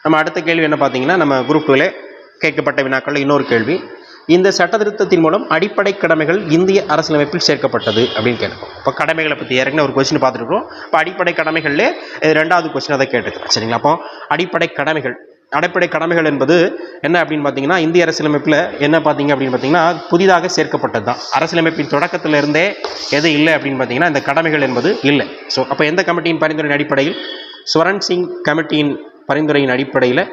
நம்ம அடுத்த கேள்வி என்ன பார்த்தீங்கன்னா, நம்ம குரூப் 2ல கேட்கப்பட்ட வினாக்களில் இன்னொரு கேள்வி. இந்த சட்ட திருத்தத்தின் மூலம் அடிப்படை கடமைகள் இந்திய அரசியலமைப்பில் சேர்க்கப்பட்டது அப்படின்னு கேட்கும். இப்போ கடமைகளை பற்றி ஏற்கனவே ஒரு கொஸ்டின் பார்த்துருக்கோம். இப்போ அடிப்படை கடமைகள்லே 2வது கொஸ்டின் அதை கேட்டுக்கிறோம். சரிங்களா? அப்போ அடிப்படை கடமைகள் என்பது என்ன அப்படின்னு பார்த்தீங்கன்னா, இந்திய அரசியலமைப்பில் என்ன பார்த்தீங்க அப்படின்னு பார்த்தீங்கன்னா, புதிதாக சேர்க்கப்பட்டது தான். அரசியலமைப்பின் தொடக்கத்தில் இருந்தே எது இல்லை அப்படின்னு பார்த்தீங்கன்னா, இந்த கடமைகள் என்பது இல்லை. ஸோ அப்போ எந்த கமிட்டியின் பரிந்துரையின் அடிப்படையில்? ஸ்வரன் சிங் கமிட்டியின் பரிந்துரையின் அடிப்படையில்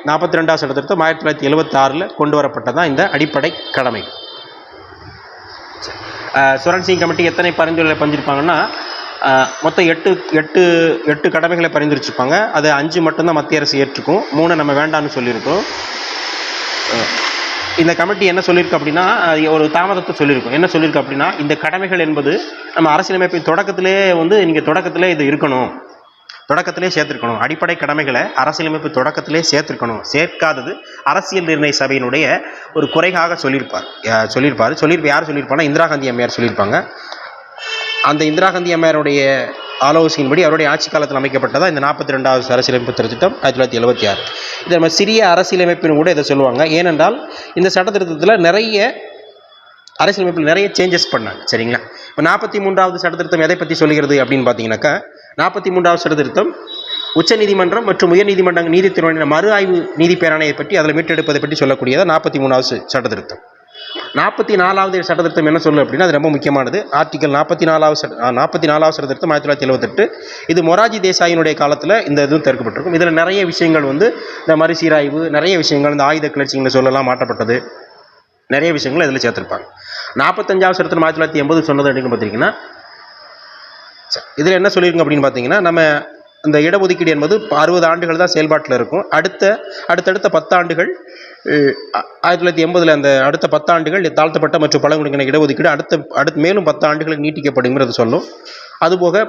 42வது சட்ட திருத்தம் 1976 கொண்டு வரப்பட்டதான் இந்த அடிப்படை கடமை. ஸ்வரன் சிங் கமிட்டி எத்தனை பரிந்துரைகளை பரிந்துரைப்பாங்கன்னா, மொத்தம் 8 கடமைகளை பரிந்துரைச்சிருப்பாங்க. அது 5 மட்டும்தான் மத்திய அரசு ஏற்றுக்கும், 3 நம்ம வேண்டாம்னு சொல்லியிருக்கோம். இந்த கமிட்டி என்ன சொல்லியிருக்கு அப்படின்னா, ஒரு தாமதத்தை சொல்லியிருக்கோம். என்ன சொல்லியிருக்கு அப்படின்னா, இந்த கடமைகள் என்பது நம்ம அரசியலமைப்பின் தொடக்கத்திலே நீங்கள் தொடக்கத்திலே இது இருக்கணும், தொடக்கத்திலே சேர்த்துருக்கணும். அடிப்படை கடமைகளை அரசியலமைப்பு தொடக்கத்திலே சேர்த்துருக்கணும். சேர்க்காதது அரசியல் நிர்ணய சபையினுடைய ஒரு குறைகாக சொல்லியிருப்பார். யார் சொல்லியிருப்பாங்கன்னா, இந்திரா காந்தி அம்மையார் சொல்லியிருப்பாங்க. அந்த இந்திரா காந்தி அம்மையாருடைய ஆலோசனையின்படி அவருடைய ஆட்சி காலத்தில் அமைக்கப்பட்டதா இந்த 42வது அரசியலமைப்பு திருத்தம் 1976. இது நம்ம சிறிய அரசியலமைப்பின் கூட இதை சொல்லுவாங்க. ஏனென்றால் இந்த சட்ட திருத்தத்தில் அரசியலமைப்பில் நிறைய சேஞ்சஸ் பண்ணாங்க. சரிங்களா? இப்போ 43வது சட்ட திருத்தம் எதை பற்றி சொல்லுகிறது அப்படின்னு பார்த்தீங்கன்னாக்கா, 43வது சட்ட திருத்தம் உச்சநீதிமன்றம் மற்றும் உயர்நீதிமன்ற நீதித்துறையின மறு ஆய்வு நீதி பேராணையை பற்றி அதில் மீட்டெடுப்பதை பற்றி சொல்லக்கூடியது 43வது சட்ட திருத்தம். 44வது சட்ட திருத்தம் என்ன சொல்லு அப்படின்னா, அது ரொம்ப முக்கியமானது. ஆர்டிகல் 44வது சட்ட திருத்தம் 1978. இது மொராஜி தேசாயினுடைய காலத்தில் இந்த இதுவும் சேர்க்கப்பட்டிருக்கும். இதில் நிறைய விஷயங்கள் இந்த மறுசீராய்வு, நிறைய விஷயங்கள் இந்த ஆயுத கிளர்ச்சிங்களை சொல்லலாம் மாற்றப்பட்டது, நிறைய விஷயங்கள் இதில் சேர்த்துருப்பாங்க. 45வது சட்டத்தில் 1980 சொன்னது அப்படின்னு பார்த்தீங்கன்னா, இதில் என்ன சொல்லியிருங்க அப்படின்னு பார்த்தீங்கன்னா, நம்ம இந்த இடஒதுக்கீடு என்பது 60 ஆண்டுகள் தான் செயல்பாட்டில் இருக்கும். அடுத்தடுத்த 10 ஆண்டுகள் 1980 அந்த அடுத்த 10 ஆண்டுகள் தாழ்த்தப்பட்ட மற்றும் பழங்குடியின இடஒதுக்கீடு அடுத்த மேலும் 10 ஆண்டுகளுக்கு நீட்டிக்கப்படுங்கிறது சொல்லும். அதுபோக